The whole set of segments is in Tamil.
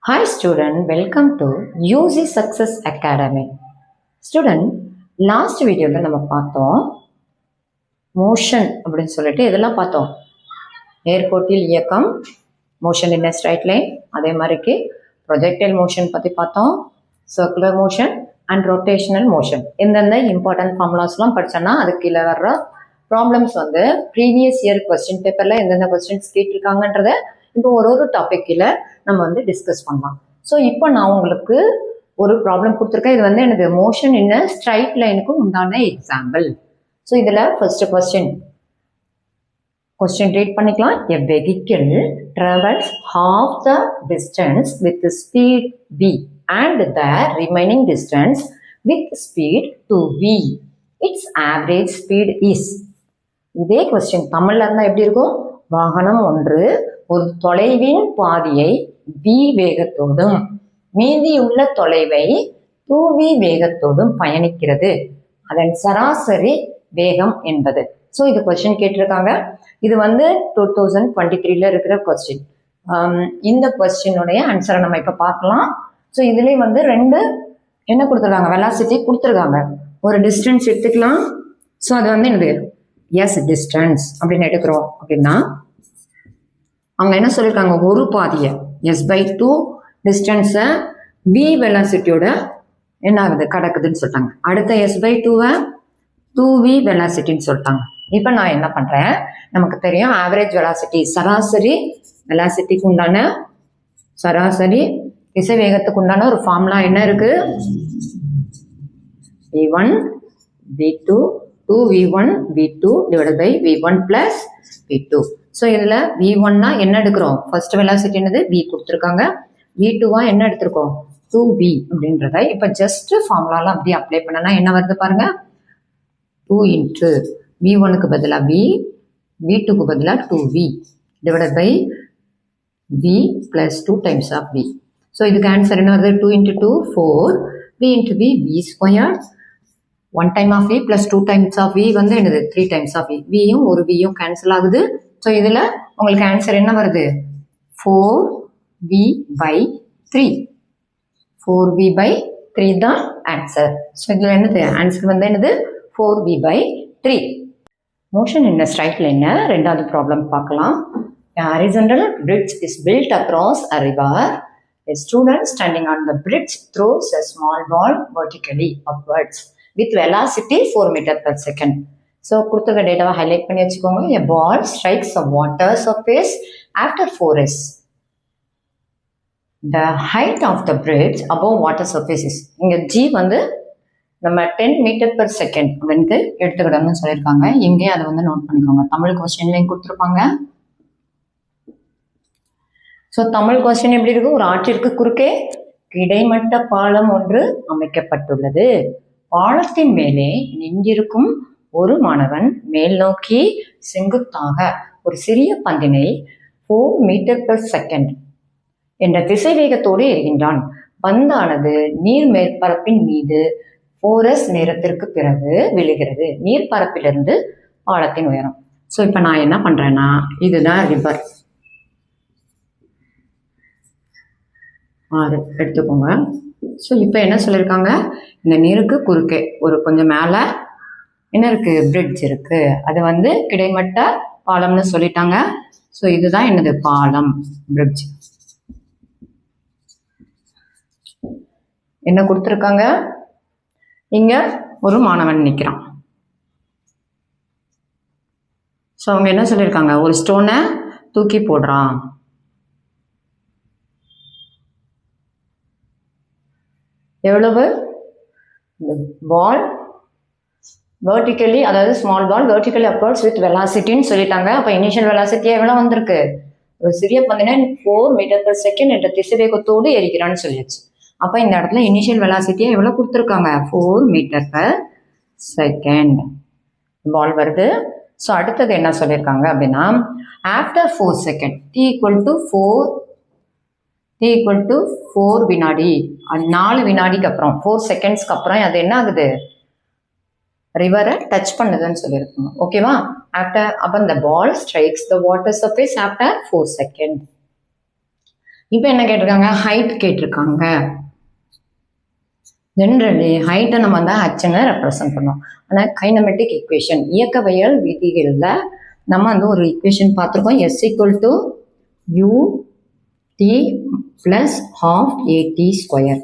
Hi student, welcome to UG Success Academy. Student, last video நம்ம பார்த்தோம் மோஷன் அப்படின்னு சொல்லிட்டு இதெல்லாம் பார்த்தோம். நேர்கோட்டில் இயக்கம், motion in a straight line, அதே மாதிரிக்கு ப்ரொஜெக்டைல் மோஷன் பற்றி பார்த்தோம், circular motion and rotational motion. எந்தெந்த இம்பார்ட்டன்ட் ஃபார்முலாஸ்லாம் படித்தோன்னா அதுக்கு கீழே வர்ற ப்ராப்ளம்ஸ் வந்து ப்ரீவியஸ் இயர் கொஸ்டின் பேப்பரில் எந்தெந்த கொஸ்டின்ஸ் கேட்டிருக்காங்கன்றத இப்போ ஒரு டாப்பிக்கில் நம்ம வந்து டிஸ்கஸ் பண்ணலாம். ஸோ இப்போ நான் உங்களுக்கு ஒரு ப்ராப்ளம் கொடுத்துருக்கேன். இது வந்து எனக்கு மோஷன் இன் ஸ்ட்ரைட் லைனுக்கு உண்டான எக்ஸாம்பிள். ஸோ இதில் ஃபர்ஸ்ட் கொஸ்டின் ரீட் பண்ணிக்கலாம். எ vehicle travels half the distance with the speed v and the remaining distance with speed 2v. Its average speed is. இதே கொஸ்டின் தமிழ்ல இருந்தால் எப்படி இருக்கும்? வாகனம் ஒன்று ஒரு தொலைவின் பாதியை v வேகத்தோடும் மீதியுள்ள தொலைவை 2v வேகத்தோடும் பயணிக்கிறது. அதன் சராசரி வேகம் என்பது. ஸோ இது கொஸ்டின் கேட்டிருக்காங்க. இது வந்து 2023 இருக்கிற கொஸ்டின். இந்த கொஸ்டினுடைய ஆன்சரை நம்ம இப்போ பார்க்கலாம். ஸோ இதுலேயே வந்து ரெண்டு என்ன கொடுத்துருக்காங்க, வெலாசிட்டி கொடுத்துருக்காங்க. ஒரு டிஸ்டன்ஸ் எடுத்துக்கலாம். ஸோ அது வந்து என்னது எஸ் டிஸ்டன்ஸ் அப்படின்னு எடுக்கிறோம் அப்படின்னா அவங்க என்ன சொல்லியிருக்காங்க, ஒரு பாதியை s/2 டிஸ்டன்ஸை v வெலாசிட்டியோட என்ன ஆகுது கடக்குதுன்னு சொல்லிட்டாங்க. அடுத்த s/2வை 2v வெலாசிட்டின்னு சொல்லிட்டாங்க. இப்போ நான் என்ன பண்ணுறேன், நமக்கு தெரியும் ஆவரேஜ் வெலாசிட்டி சராசரி வெலாசிட்டிக்கு உண்டான சராசரி திசை வேகத்துக்கு உண்டான ஒரு ஃபார்முலா என்ன இருக்கு, v1 v2 2v1 v2 divided by v1 plus v2. So இதில் v1னா என்ன எடுக்கிறோம், ஃபர்ஸ்ட் வெலாசிட்டி என்னது v கொடுத்துருக்காங்க, v2வா என்ன எடுத்திருக்கோம் 2v அப்படின்றத இப்போ ஜஸ்ட் ஃபார்முலாலாம் அப்படி அப்ளை பண்ணனா என்ன வருது பாருங்க, 2 இன்ட்டு v1க்கு பதிலாக v, v2க்கு பதிலாக 2v divided by v plus 2 times of v. So இதுக்கு ஆன்சர் என்ன வருது, 2 into 2 4, v into v v square, 1 time of v plus 2 times of v வந்து என்னது 3 times of v. vயும் ஒரு vயும் கேன்சல் ஆகுது. ஸோ இதில் உங்களுக்கு ஆன்சர் என்ன வருது, 4v/3. 4v/3 தான் ஆன்சர். ஸோ இதில் என்னது ஆன்சர் வந்து என்னது 4v/3. மோஷன் இன் ஸ்ட்ரைட் லைன் ரெண்டாவது ப்ராப்ளம் பார்க்கலாம். A horizontal bridge is built across a river. A student standing on the bridge throws a small ball vertically upwards with velocity 4 meters per second. So கொடுத்துருக்க டேட்டாவை ஹைலைட் பண்ணி வச்சுக்கோங்க. A ball strikes a water surface after 4s. The height of the bridge above water surface is. இங்கே g வந்து நம்ம 10 meter per second அப்படின்ட்டு எடுத்துக்கிட்டோம்னு சொல்லியிருக்காங்க. இங்கே அதை வந்து நோட் பண்ணிக்கோங்க. தமிழ் கொஸ்டின்லையும் கொடுத்துருப்பாங்க. ஸோ தமிழ் கொஸ்டின் எப்படி இருக்கு, ஒரு ஆற்றிற்கு குறுக்கே கிடைமட்ட பாலம் ஒன்று அமைக்கப்பட்டுள்ளது. பாலத்தின் மேலே நின்றிருக்கும் ஒரு மாணவன் மேல் நோக்கி செங்குத்தாக ஒரு சிறிய பந்தினை 4 meter per second என்ற திசை வேகத்தோடு எறிகின்றான். பந்தானது நீர் மேற்பரப்பின் மீது 4s நேரத்திற்கு பிறகு விழுகிறது. நீர்பரப்பிலிருந்து பாலத்தின் உயரம். ஸோ இப்போ நான் என்ன பண்றேன்னா, இதுதான் ரிவர் ஆறு எடுத்துக்கோங்க. ஸோ இப்போ என்ன சொல்லியிருக்காங்க, இந்த நீருக்கு குறுக்கே ஒரு கொஞ்சம் மேலே என்ன இருக்கு, பிரிட்ஜ் இருக்கு. அது வந்து கிடைமட்ட பாலம்னு சொல்லிட்டாங்க. ஸோ இதுதான் என்னது பாலம், பிரிட்ஜ். என்ன கொடுத்துருக்காங்க, இங்க ஒரு மாணவன் நிற்கிறான். ஸோ அவங்க என்ன சொல்லியிருக்காங்க, ஒரு ஸ்டோனை தூக்கி போடுறான். எவ்வளவு பால் வெர்டிக்கலி, அதாவது small ball vertically upwards with வெலாசிட்டின்னு சொல்லிட்டாங்க. அப்போ இனிஷியல் வெலாசிட்டி எவ்வளோ வந்திருக்கு, ஒரு சிறிய பந்தினை 4 meter per second என்ற திசைவேகத்தோடு எரிக்கிறான்னு சொல்லியாச்சு. அப்போ இந்த இடத்துல இனிஷியல் வெலாசிட்டியை எவ்வளோ கொடுத்துருக்காங்க, 4 meter per second பால் வருது. ஸோ அடுத்தது என்ன சொல்லியிருக்காங்க அப்படின்னா, after 4 seconds t equal to 4 வினாடி, 4 வினாடிக்கு அப்புறம் 4 செகண்ட்ஸ்க்கு அப்புறம் அது என்ன ஆகுது, ரிவரை டச் பண்ணுதுன்னு சொல்லியிருக்கோம். ஓகேவா, ஆஃப்டர் அப்போ இந்த ball strikes the water surface after 4 seconds. இப்போ என்ன கேட்டிருக்காங்க, ஹைட் கேட்டிருக்காங்க. ஜென்ரலி ஹைட்டை நம்ம வந்து ஹச்ன்னு ரெப்ரசன்ட் பண்ணோம். ஆனால் கைனமெட்டிக் ஈக்குவேஷன் இயக்கவியல் விதிகளில் நம்ம வந்து ஒரு ஈக்குவேஷன் பார்த்துருக்கோம். S = UT + ½ AT square.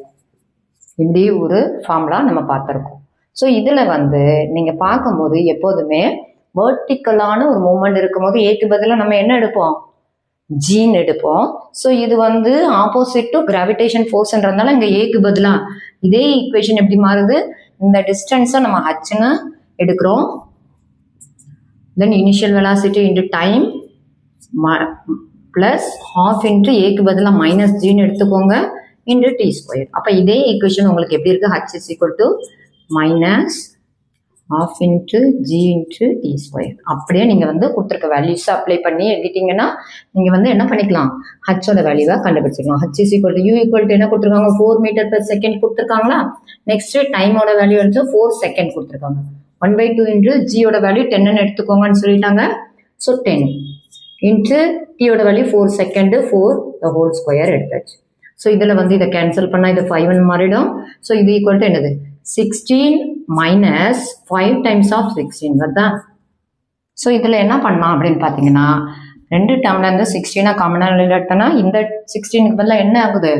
இப்படி ஒரு ஃபார்முலா நம்ம பார்த்துருக்கோம். ஸோ இதில் வந்து நீங்கள் பார்க்கும்போது எப்போதுமே வெர்டிக்கலான ஒரு மூமெண்ட் இருக்கும்போது ஏக்கு பதிலாக நம்ம என்ன எடுப்போம், ஜீன் எடுப்போம். ஸோ இது வந்து ஆப்போசிட் டு கிராவிடேஷன் ஃபோர்ஸ்ன்றதுனால இங்கே ஏக்கு பதிலாக இதே ஈக்குவேஷன் எப்படி மாறுது, இந்த டிஸ்டன்ஸை நம்ம ஹச்ன்னு எடுக்கிறோம். Then initial velocity into time plus ½ into ஏக்கு பதிலாக மைனஸ் ஜீன் எடுத்துக்கோங்க இன்டு டி ஸ்கொயர். அப்போ இதே ஈக்குவேஷன் உங்களுக்கு எப்படி இருக்குது, H is equal to minus ½ into g into T square. அப்படியே நீங்கள் வந்து கொடுத்துருக்க வேல்யூஸை அப்ளை பண்ணி எழுதிட்டீங்கன்னா நீங்கள் வந்து என்ன பண்ணிக்கலாம், ஹச்சோட வேல்யூவை கண்டுபிடிச்சிக்கலாம். H is equal to U equal to என்ன கொடுத்துருக்காங்க, 4 m/s கொடுத்துருக்காங்களா. நெக்ஸ்ட் டைமோட வேல்யூ வந்து 4 செகண்ட் கொடுத்துருக்காங்க. 1/2 இன்ட்டு ஜியோட வேல்யூ 10ன்னு எடுத்துக்கோங்கன்னு சொல்லிட்டாங்க. ஸோ 10 இன்ட்டு டியோட value 4 second 4 the whole square எடுத்தாச்சு. ஸோ இதில் வந்து இதை கேன்சல் பண்ணால் இது 5ன்னு மாறிடும். ஸோ இது ஈக்குவல் டு என்னது, 16 மைனஸ் 5 டைம்ஸ் ஆஃப் 16 வருதா. ஸோ இதில் என்ன பண்ணலாம் அப்படின்னு பார்த்தீங்கன்னா, ரெண்டு டேர்ம்ல இருந்து 16 காமனாக எடுத்தோன்னா இந்த 16க்கு பதிலாக என்ன ஆகுது,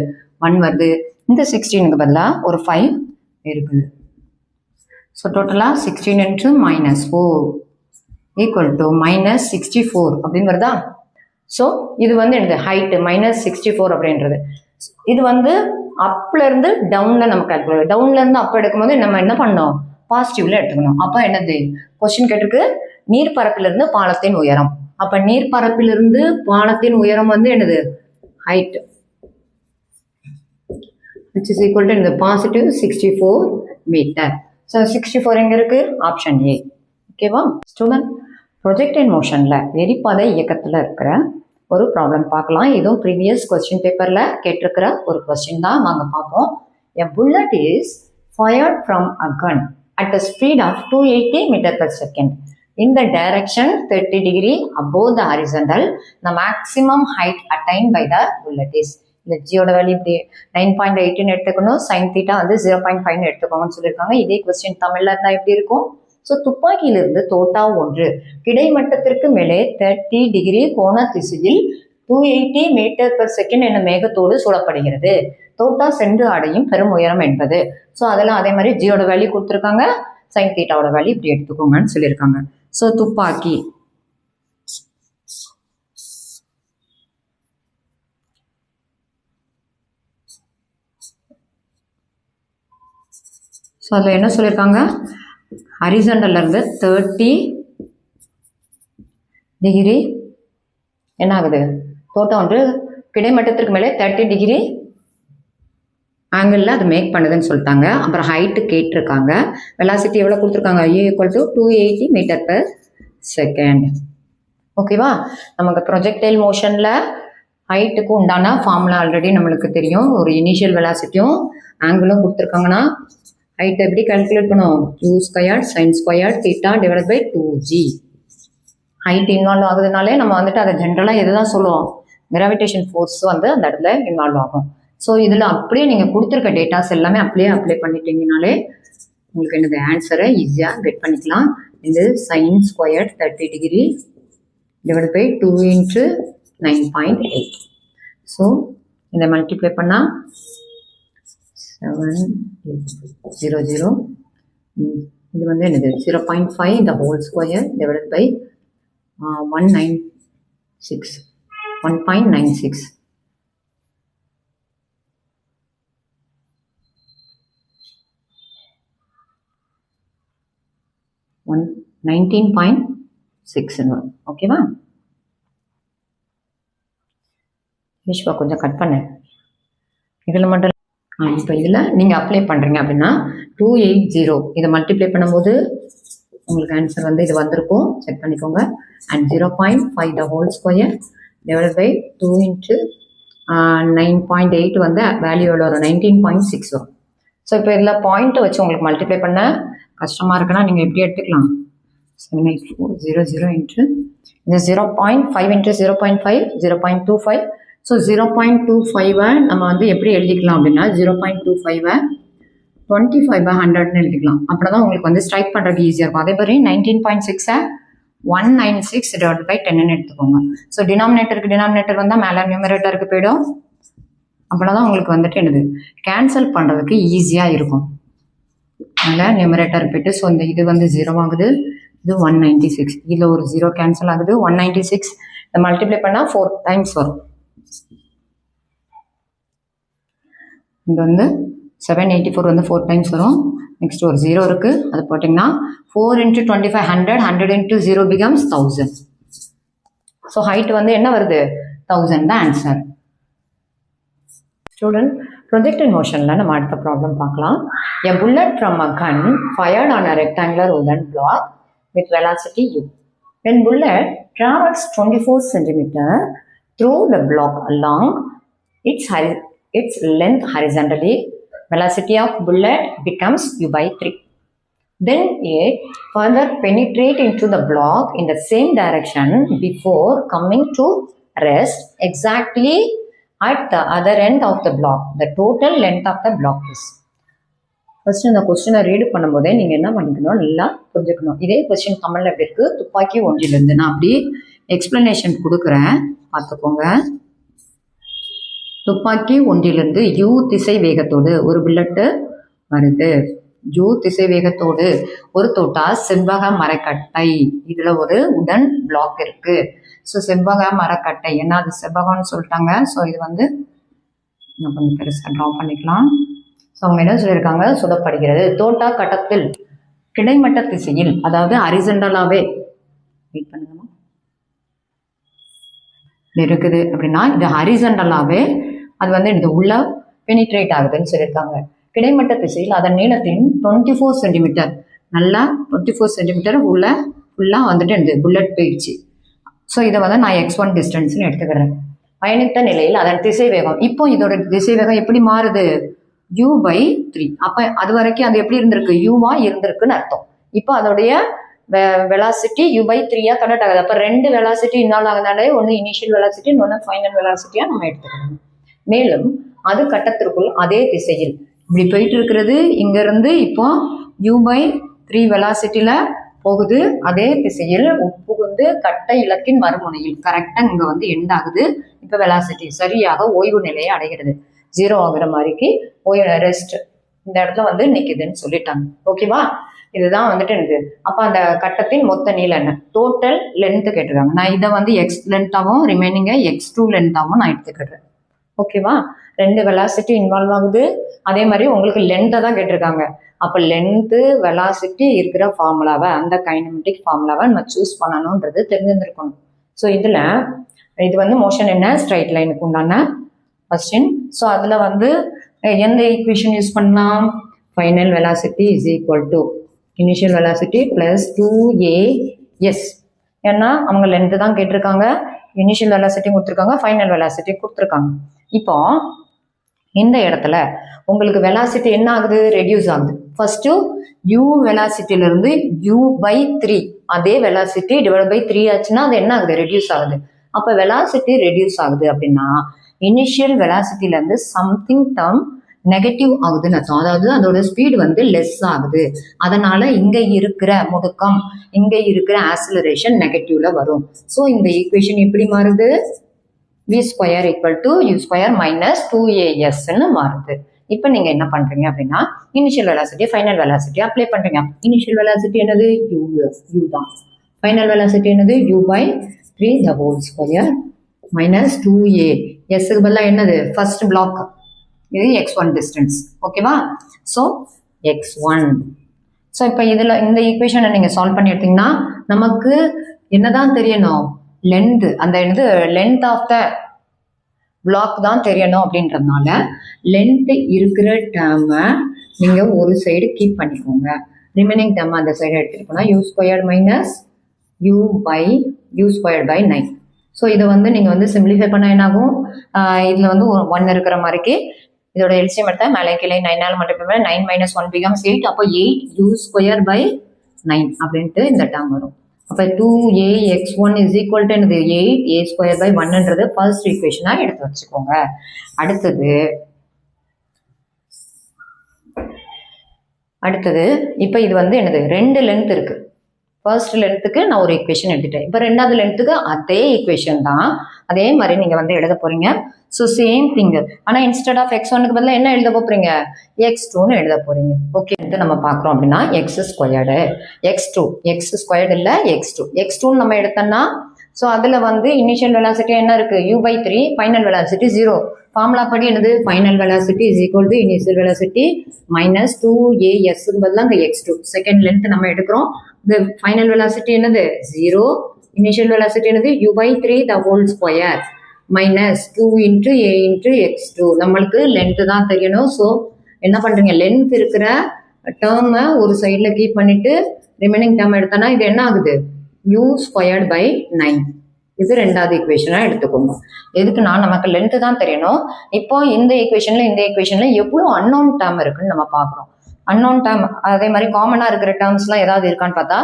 1 வருது. இந்த 16க்கு பதிலாக ஒரு 5 இருக்குது. ஸோ டோட்டலாக 16 இன்ட்டு -4 ஈக்குவல் டு -64 அப்படின்னு வருதா. ஸோ இது வந்து என்னது ஹைட்டு -64 அப்படின்றது. இது வந்து அப்ல இருந்து டவுன்ல நம்ம கால்குலேட், டவுன்ல இருந்து அப் எடுக்கும்போது நம்ம என்ன பண்ணோம், பாசிட்டிவ்ல எடுத்துக்கணும். அப்போ என்னது கொஸ்டின் கேட்டிருக்கு, நீர்ப்பரப்பிலிருந்து பாலத்தின் உயரம். அப்ப நீர்ப்பரப்பிலிருந்து பாலத்தின் உயரம் வந்து என்னது height, which is equal to இந்த பாசிட்டிவ் 64 மீட்டர். ஸோ 64 எங்க இருக்கு, ஆப்ஷன் ஏ. ஓகேவா ஸ்டூடெண்ட், ப்ரொஜெக்டைல் மோஷன்ல எரிப்பாதை இயக்கத்துல இருக்கிற ஒரு ப்ராப்ளம் பார்க்கலாம். இதுவும் ப்ரீவியஸ் கொஸ்டின் பேப்பர்ல கேட்டிருக்கிற ஒரு கொஸ்டின் தான், வாங்க பார்ப்போம். A bullet is fired from a gun at a speed of 280 m/s in the direction 30 degree above the horizontal. The maximum height attained by the bullet is, இந்த ஜியோட வேல்யூ இப்படி 9.18 எடுத்துக்கணும், சைன் தீட்டா வந்து 0.5 எடுத்துக்கோங்கன்னு சொல்லியிருக்காங்க. இதே கொஸ்டின் தமிழ்ல இருந்தா எப்படி இருக்கும். ஸோ துப்பாக்கியிலிருந்து தோட்டா ஒன்று கிடைமட்டத்திற்கு மேலே 30 டிகிரி கோண திசையில் 280 m/s என மேகத்தோடு சூழப்படுகிறது. தோட்டா சென்று அடையும் பெரும் உயரம் என்பது. ஸோ அதெல்லாம் அதே மாதிரி ஜியோட வேல்யூ கொடுத்துருக்காங்க, சைன் தீட்டாவோட வேல்யூ இப்படி எடுத்துக்கோங்கன்னு சொல்லியிருக்காங்க. ஸோ துப்பாக்கி ஸோ அதில் என்ன சொல்லியிருக்காங்க, ஹரிசாண்டல்ல இருந்து 30 டிகிரி என்ன ஆகுது, தோட்டம் ஒன்று கிடைமட்டத்திற்கு மேலே 30 டிகிரி ஆங்கிளில் அது மேக் பண்ணுதுன்னு சொல்லிட்டாங்க. அப்புறம் ஹைட்டு கேட்டிருக்காங்க, வெலாசிட்டி எவ்வளோ கொடுத்துருக்காங்க, U = 280 m/s. ஓகேவா, நமக்கு ப்ரொஜெக்டைல் மோஷனில் ஹைட்டுக்கு உண்டான ஃபார்முலா ஆல்ரெடி நம்மளுக்கு தெரியும். ஒரு இனிஷியல் வெலாசிட்டியும் ஆங்கிளும் கொடுத்துருக்காங்கன்னா ஹைட் எப்படி கால்குலேட் பண்ணுவோம், u² sin² θ / 2g. Height involve ஆகுதுனாலே நம்ம வந்துட்டு அதை ஜென்ரலாக எதுதான் சொல்லுவோம், கிராவிடேஷன் ஃபோர்ஸ் வந்து அந்த இடத்துல இன்வால்வ் ஆகும். ஸோ இதில் அப்படியே நீங்கள் கொடுத்துருக்க டேட்டாஸ் எல்லாமே அப்படியே அப்ளை பண்ணிட்டீங்கனாலே உங்களுக்கு என்னது ஆன்சரை ஈஸியாக கெட் பண்ணிக்கலாம். இது sin² 30 டிகிரி / 2 × 9.8. ஸோ இதை மல்டிப்ளை பண்ணால் 700, இது வந்து என்னது 0.5 the whole square divided by 1.96 19.6 வரும். ஓகேவா, விஷ்வா கொஞ்சம் கட் பண்ண இதில் மட்டும். இப்போ இதில் நீங்கள் அப்ளை பண்ணுறீங்க அப்படின்னா 280 இதை மல்டிப்ளை பண்ணும்போது உங்களுக்கு ஆன்சர் வந்து இது வந்திருக்கும், செக் பண்ணிக்கோங்க. And 0.5 the whole square divided by 2 × 9.8 வந்து வேல்யூ எவ்வளோ வரும், 19.6 வரும். ஸோ இப்போ இதில் பாயிண்ட்டை வச்சு உங்களுக்கு மல்டிப்ளை பண்ண கஷ்டமாக இருக்குன்னா நீங்கள் எப்படி எடுத்துக்கலாம், 78400 இந்த 0.5 × 0.5 0.25 ஸோ 0.25 நம்ம வந்து எப்படி எழுதிக்கலாம் அப்படின்னா 0.25 25/100 எழுதிக்கலாம். அப்படின்னா தான் உங்களுக்கு வந்து ஸ்ட்ரைக் பண்ணுறதுக்கு ஈஸியாக இருக்கும். அதே மாதிரி 19.6 196 divided by 10 எடுத்துக்கோங்க. ஸோ டினாமினேட்டர் வந்தால் மேலே நியூமரேட்டருக்கு போயிடும். அப்படின்னா தான் உங்களுக்கு வந்துட்டு என்னது கேன்சல் பண்ணுறதுக்கு ஈஸியாக இருக்கும். அதனால் நியூமரேட்டர் போயிட்டு ஸோ இந்த இது வந்து 0 ஆகுது, இது 196, இதில் ஒரு 0 கேன்சல் ஆகுது. 196 இதை மல்டிப்ளை பண்ணால் 4 டைம்ஸ் வரும். இது வந்து 784 வந்து 4 டைம்ஸ் வரும். நெக்ஸ்ட் ஒரு 0 இருக்குது, அது போட்டிங்கன்னா 4 × 25 100, 100 × 0 becomes 1000. ஸோ ஹைட் வந்து என்ன வருது 1000 தான் ஆன்சர். ஸ்டூடெண்ட் ப்ரொஜெக்ட் இன் மோஷனில் நம்ம அடுத்த ப்ராப்ளம் பார்க்கலாம். A bullet from a gun fired on a rectangular wooden block with velocity u. When bullet travels 24 cm through the block along its length horizontally, velocity of bullet becomes u/3. Then it further penetrate into the block in the same direction before coming to rest exactly at the other end of the block. The total length of the block is. First இந்த கொஸ்டினை ரீடு பண்ணும்போதே நீங்கள் என்ன பண்ணிக்கணும், நல்லா புரிஞ்சுக்கணும். இதே கொஸ்டின் கமெண்ட்ல எப்படி இருக்கு, துப்பாக்கி ஒன்றிலிருந்து நான் அப்படி எக்ஸ்பிளனேஷன் கொடுக்குறேன், பார்த்துக்கோங்க. துப்பாக்கி ஒன்றிலிருந்து u திசை வேகத்தோடு ஒரு புல்லட்டு வருது. u திசை வேகத்தோடு ஒரு தோட்டா செவ்வக மரக்கட்டை, இதில் ஒரு உடன் பிளாக் இருக்கு. ஸோ செவ்வக மரக்கட்டை என்ன, அது செவ்வகம்னு சொல்லிட்டாங்க. ஸோ இது வந்து நம்ம கொஞ்சம் பெருசாக ட்ரா பண்ணிக்கலாம். ஸோ அவங்க என்ன சொல்லியிருக்காங்க, சுடப்படுகிறது. தோட்டா கட்டத்தில் கிடைமட்ட திசையில், அதாவது ஹரிசண்டலாகவே வெயிட் பண்ணுங்கம்மா இருக்குது அப்படின்னா இது ஹரிசண்டலாகவே அது வந்து இது உள்ள பெனிட்ரேட் ஆகுதுன்னு சொல்லியிருக்காங்க. கிடைமட்ட திசையில் அதன் நீளத்தின் 24 சென்டிமீட்டர், நல்லா 24 சென்டிமீட்டர் உள்ள ஃபுல்லாக வந்துட்டு இந்த புல்லட் போயிடுச்சு. ஸோ இதை வந்து நான் x1 டிஸ்டன்ஸ்னு எடுத்துக்கிறேன். பயணித்த நிலையில் அதன் திசை வேகம், இப்போ இதோட திசை வேகம் எப்படி மாறுது, u/3. அப்போ அது வரைக்கும் அது எப்படி இருந்திருக்கு, யூவா இருந்திருக்குன்னு அர்த்தம். இப்போ அதோடைய வெலாசிட்டி u/3 கனெக்ட் ஆகுது. அப்போ 2 வெலாசிட்டி இன்வால்வ் ஆகுதுனாலே ஒன்று இனிஷியல் வெலாசிட்டி, இன்னொன்று ஃபைனல் வெலாசிட்டியாக நம்ம எடுத்துக்கணும். மேலும் அது கட்டத்திற்குள் அதே திசையில் இப்படி போயிட்டு இருக்கிறது, இங்கேருந்து இப்போ u/3 வெலாசிட்டியில் போகுது. அதே திசையில் உட்புகுந்து கட்ட இலக்கின் மறுமுனையில் கரெக்டாக இங்கே வந்து எண்ட் ஆகுது. இப்போ வெலாசிட்டி சரியாக ஓய்வு நிலையை அடைகிறது. 0 ஆகுற மாதிரிக்கு ரெஸ்ட் இந்த இடத்துல வந்து நிற்குதுன்னு சொல்லிட்டாங்க. ஓகேவா, இதுதான் வந்துட்டு எனக்கு. அப்போ அந்த கட்டத்தின் மொத்த நீளம் என்ன, டோட்டல் லென்த்து கேட்டிருக்காங்க. நான் இதை வந்து x லென்த்தாகவும் ரிமைனிங்கை x2 லென்த்தாகவும் நான் எடுத்துக்கிடுறேன். ஓகேவா, 2 வெலாசிட்டி இன்வால்வ் ஆகுது. அதே மாதிரி உங்களுக்கு லென்த்தை தான் கேட்டிருக்காங்க. அப்போ லென்த்து வெலாசிட்டி இருக்கிற ஃபார்முலாவை, அந்த கைனமெட்டிக் ஃபார்முலாவை நம்ம சூஸ் பண்ணணுன்றது தெரிஞ்சிருந்திருக்கணும். ஸோ இதில் இது வந்து மோஷன் என்ன, ஸ்ட்ரைட் லைனுக்கு உண்டான கொஸ்டின். ஸோ அதில் வந்து எந்த ஈக்குவேஷன் யூஸ் பண்ணலாம், final velocity is equal to initial velocity plus 2as. ஏன்னா அவங்க லென்த்து தான் கேட்டிருக்காங்க, இனிஷியல் வெலாசிட்டி கொடுத்துருக்காங்க, ஃபைனல் வெலாசிட்டி கொடுத்துருக்காங்க. இப்போ இந்த இடத்துல உங்களுக்கு வெலாசிட்டி என்ன ஆகுது, ரெடியூஸ் ஆகுது. ஃபர்ஸ்ட்டு u வெலாசிட்டியிலிருந்து u/3 அதே வெலாசிட்டி டிவைட் பை 3 ஆச்சுன்னா அது என்ன ஆகுது, ரெடியூஸ் ஆகுது. அப்போ வெலாசிட்டி ரெடியூஸ் ஆகுது அப்படின்னா இனிஷியல் வெலாசிட்டியிலேருந்து சம்திங் டேர்ம் நெகட்டிவ் ஆகுதுன்னு அர்த்தம். அதாவது அதோட ஸ்பீடு வந்து லெஸ் ஆகுது. அதனால இங்கே இருக்கிற முடுக்கம், இங்கே இருக்கிற ஆக்சிலரேஷன் நெகட்டிவ்ல வரும். ஸோ இந்த ஈக்குவேஷன் எப்படி மாறுது, v² = u² - 2as மாறுது. இப்போ நீங்க என்ன பண்றீங்க அப்படின்னா initial velocity final velocity apply பண்றீங்க. இனிஷியல் வெலாசிட்டி என்னது, u தான். ஃபைனல் வெலாசிட்டி என்னது, u/3 the whole square minus 2a. எஸ்க்கு பதிலாக என்னது, ஃபர்ஸ்ட் பிளாக், இது x1 டிஸ்டன்ஸ். ஓகேவா, ஸோ x1. ஸோ இப்போ இதில் இந்த ஈக்குவேஷனை நீங்கள் சால்வ் பண்ணி எடுத்தீங்கன்னா நமக்கு என்னதான் தெரியணும், லென்த், அந்த இது லென்த் ஆஃப் த பிளாக் தான் தெரியணும். அப்படின்றதுனால லென்த் இருக்கிற டேர்மை நீங்கள் ஒரு சைடு கீப் பண்ணிக்கோங்க, ரிமைனிங் டேர்மை அந்த சைடு எடுத்துகிட்டு போனால் u²-u/u²/9. ஸோ இதை வந்து நீங்கள் வந்து சிம்பிளிஃபை பண்ண என்ன ஆகும், இதில் வந்து 1 இருக்கிற மாதிரிக்கு இதோட எல்சிஎம் எடுத்தா மேலே கீழே 9 மல்டிப்ளை பண்ண 9 - 1 becomes 8. அப்போ 8u²/9 அப்படின்ட்டு இந்த டேர்ம் வரும். அப்போ 2ax1 is equal to என்னது 8a square by 1ன்றது ஃபர்ஸ்ட் ஈக்குவேஷனாக எடுத்து வச்சுக்கோங்க. அடுத்தது இப்போ இது வந்து என்னது 2 லென்த் இருக்கு. ஃபர்ஸ்ட் லென்த்துக்கு நான் ஒரு ஈக்குவேஷன் எடுத்துட்டேன். இப்போ ரெண்டாவது லென்த்துக்கு அதே ஈக்குவேஷன் தான், அதே மாதிரி நீங்கள் வந்து எழுத போறீங்க. ஸோ சேம் திங், ஆனால் இன்ஸ்டெட் ஆஃப் x1க்கு பதிலாக என்ன எழுத போறீங்க, x2ன்னு எழுத போறீங்க. ஓகே, நம்ம பார்க்குறோம் அப்படின்னா x ஸ்கொயர்டு x ஸ்கொயர்டு இல்லை x2 நம்ம எடுத்தோம்னா ஸோ அதில் வந்து இனிஷியல் வெலாசிட்டி என்ன இருக்கு u/3, ஃபைனல் வெலாசிட்டி 0. ஃபார்முலா படி என்னது final velocity is equal to initial velocity minus 2as பதிலாக அங்கே x2. செகண்ட் லென்த் நம்ம எடுக்கிறோம். இந்த ஃபைனல் வெலாசிட்டி என்னது 0, இனிஷியல் வெலாசிட்டி என்னது u/3 the whole square minus 2 into a into x2. நம்மளுக்கு லென்த் தான் தெரியணும். ஸோ என்ன பண்ணுறீங்க, லென்த் இருக்கிற டேர்மை ஒரு சைடில் கீப் பண்ணிட்டு ரிமைனிங் டேர்ம் எடுத்தோன்னா இது என்ன ஆகுது u ஸ்கொயர்ட் பை 9. இது ரெண்டாவது ஈக்குவேஷனாக எடுத்துக்கோங்க. எதுக்குன்னா நமக்கு லென்த்து தான் தெரியணும். இப்போ இந்த ஈக்குவேஷனில் எவ்வளோ அன்னோன் டேர்ம் இருக்குன்னு நம்ம பார்க்குறோம். அன்னோன் டேர்ம் அதே மாதிரி காமனாக இருக்கிற டேர்ம்ஸ்லாம் ஏதாவது இருக்கான்னு பார்த்தா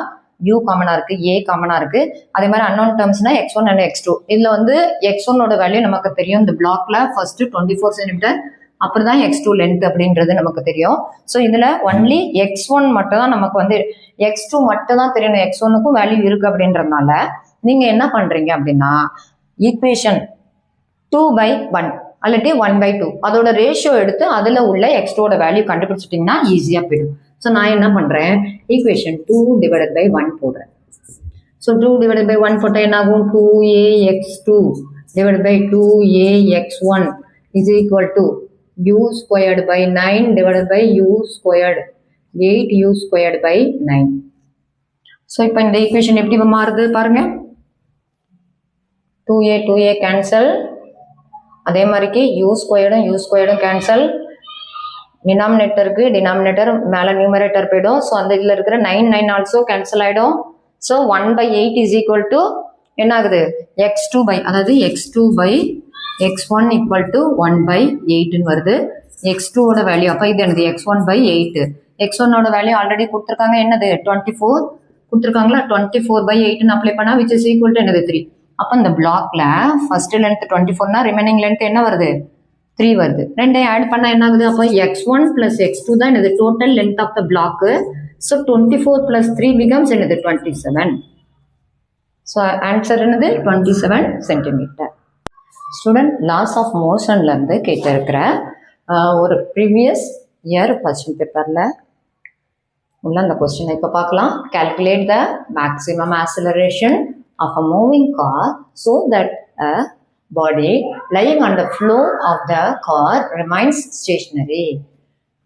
u காமனாக இருக்குது, a காமனாக இருக்குது. அதே மாதிரி அன்னோன் டேர்ம்ஸ்னா x1 அண்ட் x2. இதில் வந்து x1ஓட வேல்யூ நமக்கு தெரியும். இந்த பிளாக்ல ஃபர்ஸ்ட் 24 சென்டிமீட்டர், அப்புறம் தான் x2 லென்த் அப்படின்றது நமக்கு தெரியும். ஸோ இதில் ஒன்லி x1 மட்டும் தான் நமக்கு வந்து x2 மட்டும் தான் தெரியணும். x1க்கும் வேல்யூ இருக்குது அப்படின்றதுனால நீங்கள் என்ன பண்ணுறீங்க அப்படின்னா ஈக்குவேஷன் 2/1 அல்லது 1/2 அதோட ரேஷியோ எடுத்து அதில் உள்ள x2ஓட வேல்யூ கண்டுபிடிச்சிட்டிங்கன்னா ஈஸியாக போயிடும். ஸோ நான் என்ன பண்ணுறேன், ஈக்குவேஷன் 2/1 போடுறேன். ஸோ 2/1 போட்டால் என்ன ஆகும், 2ax2 divided by 2ax1 is equal to u squared by 9 divided by u squared 8u squared by 9. So இப்போ இந்த ஈக்குவேஷன் எப்படி மாறுது பாருங்க, 2a கேன்சல், அதே மாதிரிக்கு u ஸ்கொயர்டும் கேன்சல், டினாமினேட்டர் மேலே நியூமரேட்டர் போயிடும். ஸோ அந்த இதில் இருக்கிற 9 ஆல்சோ கேன்சல் ஆகிடும். ஸோ 1/8 இஸ் ஈக்குவல் டு என்ன ஆகுது x2 அதாவது x2 by x1 equal to 1/8ன்னு வருது. x2ஓட வேல்யூ அப்போ இது என்னது x1/8. x1ஓட வேல்யூ ஆல்ரெடி கொடுத்துருக்காங்க, என்னது 24 கொடுத்துருக்காங்களா, 24/8ன்னு அப்ளை பண்ணால் விச் இஸ் ஈக்குவல் டு என்னது 3. அப்போ இந்த பிளாக்ல ஃபர்ஸ்ட் லென்த் 24னா ரிமைனிங் லென்த் என்ன வருது 3 வருது. ரெண்டையும் ஆட் பண்ணால் என்ன ஆகுது, அப்போ x1 + x2 தான் என்னது total length of the block. So 24 + 3 becomes என்னது 27. ஸோ ஆன்சர் என்னது 27 சென்டிமீட்டர். ஸ்டூடெண்ட் லாஸ் ஆஃப் மோஷன்லேருந்து கேட்டிருக்கிற ஒரு ப்ரீவியஸ் இயர் கொஸ்டின் பேப்பரில் உள்ள அந்த கொஸ்டினை இப்போ பார்க்கலாம். Calculate the maximum acceleration of a moving car so that a body lying on the floor of the car remains stationary.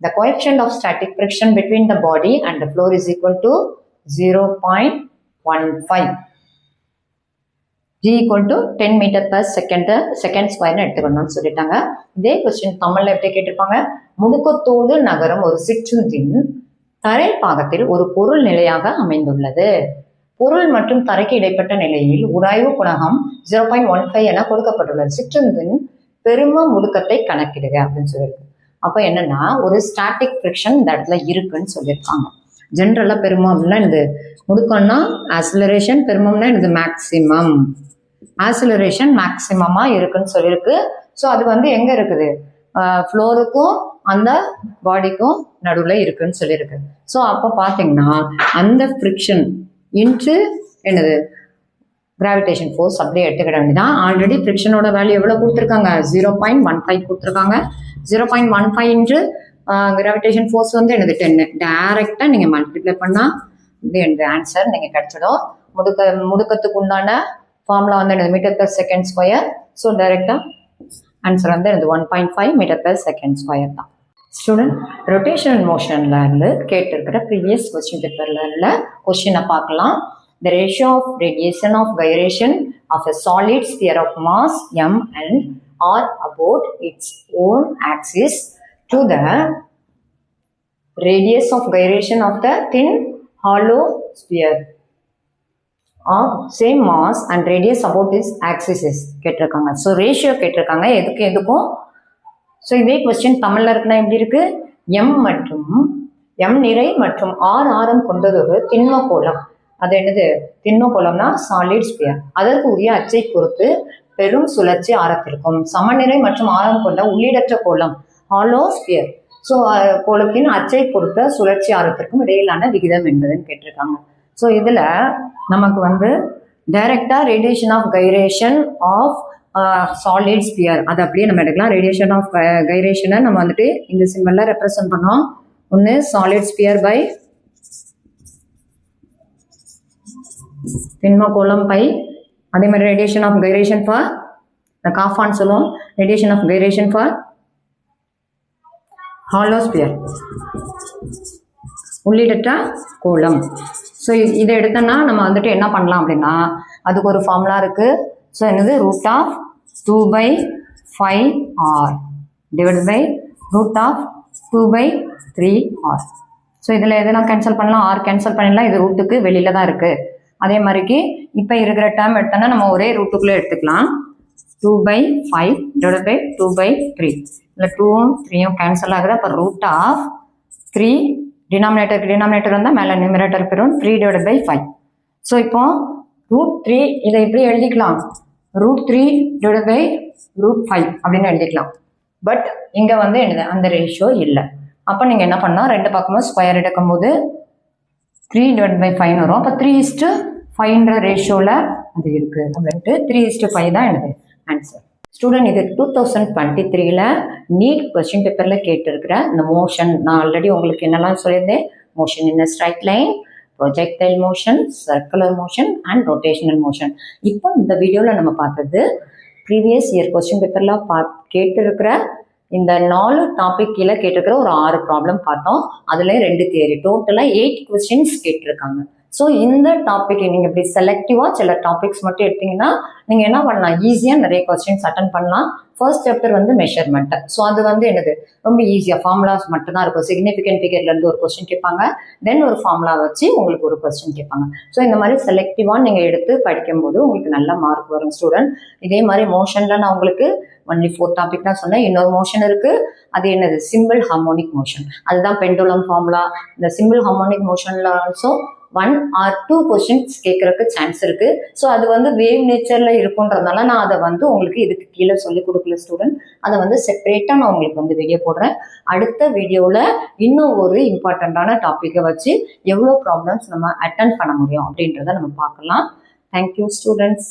The coefficient of static friction between the body and the floor is equal to 0.15. G equal to 10 meter per second square எடுத்துக்கணும்னு சொல்லிட்டாங்க. இதே கொஸ்டின் தமிழ்ல எப்படி கேட்டிருப்பாங்க, முடுக்கத்தோடு நகரும் ஒரு சிற்றுந்தின் தரை பாகத்தில் ஒரு பொருள் நிலையாக அமைந்துள்ளது. பொருள் மற்றும் தரைக்கு இடைப்பட்ட நிலையில் உராய்வு குணகம் 0.15 என கொடுக்கப்பட்டுள்ளது. சிற்றுந்தின் பெரும முடுக்கத்தை கணக்கிடுக அப்படின்னு சொல்லியிருக்கு. அப்போ என்னன்னா ஒரு ஸ்டாட்டிக் ஃப்ரிக்ஷன் இந்த இடத்துல இருக்குன்னு சொல்லியிருக்காங்க. ஜென்ரலாக பெருமம்னா இந்த முடுக்கம்னா ஆக்சிலரேஷன், பெருமம்னா இது மேக்சிமம். ஆக்சிலரேஷன் மேக்சிமமாக இருக்குன்னு சொல்லியிருக்கு. ஸோ அது வந்து எங்கே இருக்குது, ஃப்ளோருக்கும் அந்த பாடிக்கும் நடுவில் இருக்குன்னு சொல்லியிருக்கு. ஸோ அப்போ பார்த்தீங்கன்னா அந்த ஃப்ரிக்ஷன் இன்ட்டு என்னது கிராவிடேஷன் ஃபோர்ஸ் அப்படியே எடுத்துக்கிட வேண்டியதான். ஆல்ரெடி ஃப்ரிக்ஷனோட வேல்யூ எவ்வளோ கொடுத்துருக்காங்க, 0.15 கொடுத்துருக்காங்க. 0.15 இன்ட்டு கிராவிடேஷன் ஃபோர்ஸ் வந்து என்னது 10. டைரெக்டாக நீங்கள் மல்டிப்ளை பண்ணால் இது என்னது ஆன்சர் நீங்கள் கிடச்சிடும். முடுக்கத்துக்கு உண்டான ஃபார்முலா வந்து என்னது metre per second square. So டைரெக்டாக ஆன்சர் வந்து என்னது 1.5 மீட்டர் per second ஸ்கொயர் தான். ஸ்டூடெண்ட் ரொட்டேஷனல் மோஷன்ல இருந்து கேட்டிருக்கிற ப்ரீவியஸ் கொஸ்டின் பேப்பர்ல உள்ள கொஸ்டினை பார்க்கலாம். The ratio of radiation of gyration of a solid sphere of mass m and r about its own axis to the radius of gyration of the thin hollow sphere of same mass and radius about its axis கேட்டிருக்காங்க. ஸோ ரேஷியோ கேட்டிருக்காங்க எதுக்கும். ஸோ இதே கொஸ்டின் தமிழில் இருக்குன்னா எப்படி இருக்கு, எம் நிறை மற்றும் ஆர் ஆரம் கொண்டதொரு திண்ம கோளம் அது என்னது? திண்மகோளம்னா சாலிட் ஸ்பியர். அதற்கு உரிய அச்சை பொறுத்து பெரும் சுழற்சி ஆரத்திற்கும் சமநிலை மற்றும் ஆரம் கொண்ட உள்ளீடற்ற கோளம் ஹாலோ ஸ்பியர். ஸோ கோளத்தின் அச்சை பொறுத்த சுழற்சி ஆரத்திற்கும் இடையிலான விகிதம் என்பதுன்னு கேட்டிருக்காங்க. ஸோ இதில் நமக்கு வந்து டைரக்டா radiation of gyration of solid sphere அது அப்படியே நம்ம எடுக்கலாம். ரேடியேஷன் ஆஃப் கைரேஷனை நம்ம வந்துட்டு இந்த சிம்பிளில் ரெப்ரசன்ட் பண்ணோம். ஒன்று சாலிட் ஸ்பியர் பை திண்மகோளம் பை, அதே மாதிரி ரேடியேஷன் ஆஃப் கைரேஷன் ஃபார் காஃபான்னு சொல்லுவோம். Radiation of gyration for hollow sphere, உள்ளீடற்ற கோளம். ஸோ இதை எடுத்தோன்னா நம்ம வந்துட்டு என்ன பண்ணலாம் அப்படின்னா அதுக்கு ஒரு ஃபார்முலா இருக்குது. ஸோ என்னது? Root of 2/5r divide by root of 2/3r. So இதில் எதெல்லாம் கேன்சல் பண்ணலாம்? ஆர் கேன்சல் பண்ணிடலாம். இது ரூட்டுக்கு வெளியில் தான் இருக்குது. அதே மாதிரிக்கு இப்போ இருக்கிற டேர்ம் எடுத்தோன்னா நம்ம ஒரே ரூட்டுக்குள்ளே எடுத்துக்கலாம். 2/5 டிவைட் பை 2/3. இல்லை 2ம் 3யும் கேன்சல் ஆகுது. அப்போ ரூட் ஆஃப் 3 டினாமினேட்டர் வந்தால் மேலே நியூமரேட்டர் பெறும் 3 டிவைட் பை 5. ஸோ இப்போ √3 இதை எப்படி எழுதிக்கலாம்? √3 டிவைட் பை √5 அப்படின்னு எழுதிக்கலாம். பட் இங்கே வந்து என்னது? அந்த ரேஷியோ இல்லை. அப்போ நீங்கள் என்ன பண்ணால் ரெண்டு பக்கமும் ஸ்கொயர் எடுக்கும்போது 3 டிவைட் பை 5 வரும். அப்போ 3:5ன்ற ரேஷியோவில் அது இருக்குது அப்படின்ட்டு 3:5 தான் என்னது ஆன்சர். ஸ்டூடெண்ட் இது 2023ல் நீட் கொஸ்டின் பேப்பரில் கேட்டிருக்கிற இந்த மோஷன் நான் ஆல்ரெடி உங்களுக்கு என்னெல்லாம் சொல்லியிருந்தேன். Motion in straight line, projectile motion, circular motion and rotational motion. இப்போ இந்த வீடியோவில் நம்ம பார்த்தது ப்ரீவியஸ் இயர் கொஸ்டின் பேப்பரில் கேட்டிருக்கிற இந்த 4 டாபிக் கீழே கேட்டிருக்கிற ஒரு 6 ப்ராப்ளம் பார்த்தோம். அதில் 2 தியரி, டோட்டலாக 8 கொஸ்டின்ஸ் கேட்டிருக்காங்க. ஸோ இந்த டாபிக் நீங்கள் இப்படி செலக்டிவாக சில டாபிக்ஸ் மட்டும் எடுத்தீங்கன்னா நீங்கள் என்ன பண்ணலாம்? ஈஸியாக நிறைய கொஸ்டின்ஸ் அட்டன் பண்ணலாம். ஃபர்ஸ்ட் சாப்டர் வந்து மெஷர்மெண்ட். ஸோ அது வந்து என்னது? ரொம்ப ஈஸியாக ஃபார்முலாஸ் மட்டும் தான் இருக்கும். சிக்னிஃபிகன்ட் ஃபிகர்லேருந்து ஒரு கொஸ்டின் கேட்பாங்க, தென் ஒரு ஃபார்முலா வச்சு உங்களுக்கு ஒரு கொஸ்டின் கேட்பாங்க. ஸோ இந்த மாதிரி செலக்டிவாக நீங்கள் எடுத்து படிக்கும்போது உங்களுக்கு நல்ல மார்க் வரும் ஸ்டூடெண்ட். இதே மாதிரி மோஷனில் நான் உங்களுக்கு ஒன்லி 4 டாபிக் தான் சொன்னேன். இன்னொரு மோஷன் இருக்குது. அது என்னது? Simple harmonic motion. அதுதான் பெண்டுலம் ஃபார்முலா. இந்த சிம்பிள் ஹார்மோனிக் மோஷனில் ஆல்சோ 1 or 2 கொஸ்டின்ஸ் கேட்கறதுக்கு சான்ஸ் இருக்கு. ஸோ அது வந்து வேவ் நேச்சர்ல இருக்குன்றதுனால நான் அதை வந்து உங்களுக்கு இதுக்கு கீழே சொல்லி கொடுக்கல ஸ்டூடெண்ட். அதை வந்து செப்பரேட்டா நான் உங்களுக்கு வந்து வீடியோ போடுறேன். அடுத்த வீடியோவில் இன்னும் ஒரு இம்பார்ட்டண்ட்டான டாப்பிக்கை வச்சு எவ்வளோ ப்ராப்ளம்ஸ் நம்ம அட்டன் பண்ண முடியும் அப்படின்றத நம்ம பார்க்கலாம். Thank you students.